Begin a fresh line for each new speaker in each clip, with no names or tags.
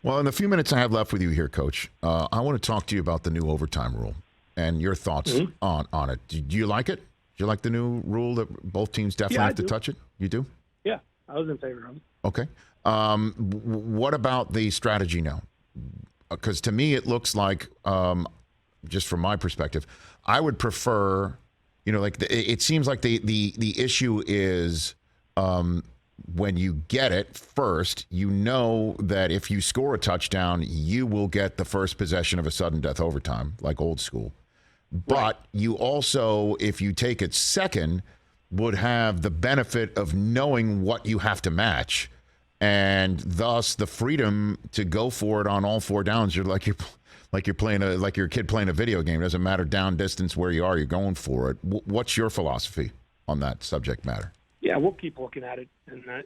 Well, in the few minutes I have left with you here, Coach, I want to talk to you about the new overtime rule and your thoughts on it. Do you like it? Do you like the new rule that both teams definitely have to touch it? You do?
Yeah, I was in favor of it.
Okay. What about the strategy now? Because to me, it looks like, just from my perspective, I would prefer, it seems like the issue is when you get it first, you know that if you score a touchdown, you will get the first possession of a sudden death overtime, like old school. But you also, if you take it second, would have the benefit of knowing what you have to match, and thus the freedom to go for it on all four downs. You're playing like your kid playing a video game. It doesn't matter down distance where you are, you're going for it. What's your philosophy on that subject matter?
Yeah, we'll keep looking at it, and I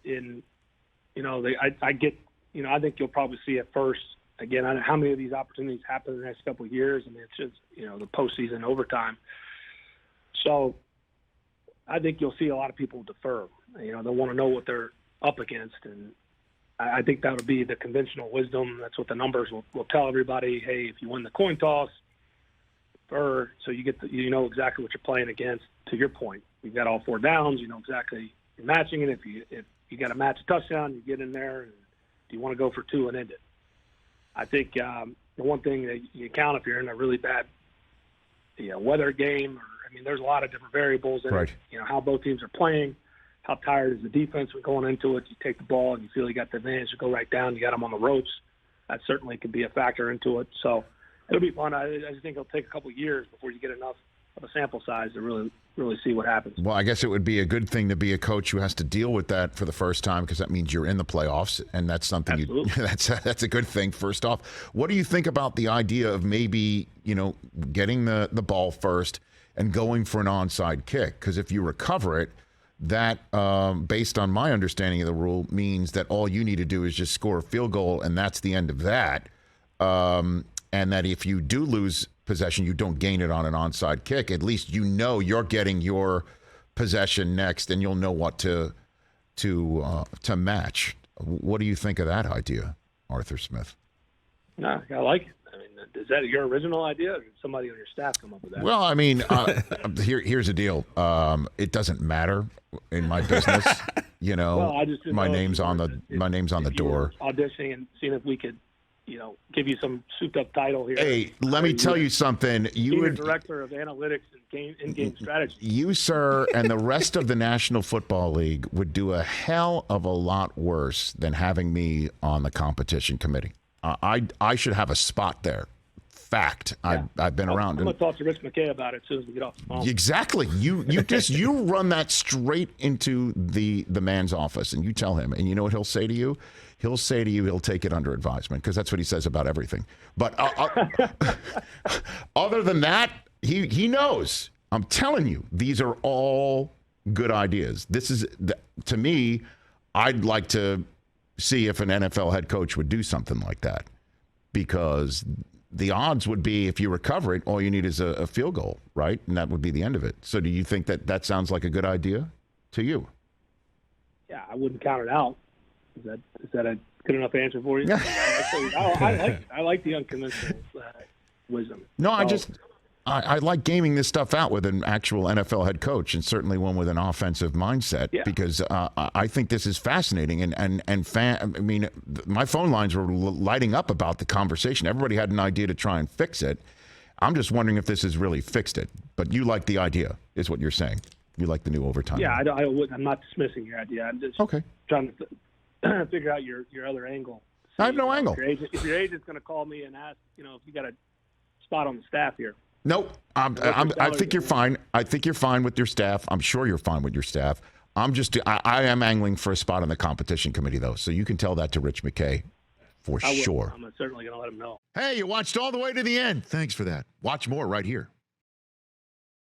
think you'll probably see it first. Again, I don't know how many of these opportunities happen in the next couple of years. I mean, it's just the postseason overtime. So I think you'll see a lot of people defer. They'll want to know what they're up against, and I think that would be the conventional wisdom. That's what the numbers will tell everybody. Hey, if you win the coin toss, defer, so you know exactly what you're playing against. To your point, you've got all four downs. You know exactly you're matching it. If you got to match a touchdown, you get in there. And do you want to go for two and end it? I think the one thing that you count if you're in a really bad weather game, there's a lot of different variables in it. How both teams are playing, how tired is the defense when going into it. You take the ball and you feel you got the advantage, you go right down, you got them on the ropes. That certainly could be a factor into it. So it'll be fun. I just think it'll take a couple of years before you get enough of a sample size to really see what happens.
Well, I guess it would be a good thing to be a coach who has to deal with that for the first time, because that means you're in the playoffs, and that's something that's a good thing. First off, what do you think about the idea of maybe getting the ball first and going for an onside kick? Because if you recover it, that based on my understanding of the rule means that all you need to do is just score a field goal, and that's the end of that. And that if you do lose possession, you don't gain it on an onside kick. At least you're getting your possession next, and you'll know what to match. What do you think of that idea, Arthur Smith?
No, I like it. Is that your original idea, or did somebody on your staff come up with that?
Well, here's the deal. It doesn't matter in my business.
Well, I just
my name's on the door.
Auditioning and seeing if we could, give you some souped-up title here.
Hey, let me tell you something.
Senior Director of Analytics and In-Game Strategy.
You, sir, and the rest of the National Football League would do a hell of a lot worse than having me on the competition committee. I should have a spot there. Fact. Yeah. I've been around.
I'm going to talk to Rich McKay about it as soon as we get off the phone.
Exactly. You run that straight into the man's office, and you tell him. And you know what he'll say to you? He'll say to you, he'll take it under advisement, because that's what he says about everything. But other than that, he knows. I'm telling you, these are all good ideas. This is, to me, I'd like to see if an NFL head coach would do something like that, because the odds would be if you recover it, all you need is a field goal, right? And that would be the end of it. So do you think that sounds like a good idea to you?
Yeah, I wouldn't count it out. Is that a good enough answer for you? I like the unconventional wisdom.
No, I like gaming this stuff out with an actual NFL head coach, and certainly one with an offensive mindset, because I think this is fascinating. My phone lines were lighting up about the conversation. Everybody had an idea to try and fix it. I'm just wondering if this has really fixed it. But you like the idea, is what you're saying. You like the new overtime.
Yeah, I'm not dismissing your idea. I'm just trying to figure out your other angle.
I have no angle.
If your agent's going to call me and ask, if you got a spot on the staff here.
Nope. I think you're fine. I think you're fine with your staff. I'm sure you're fine with your staff. I am angling for a spot on the competition committee, though, so you can tell that to Rich McKay for sure.
I'm certainly going to let him know.
Hey, you watched all the way to the end. Thanks for that. Watch more right here.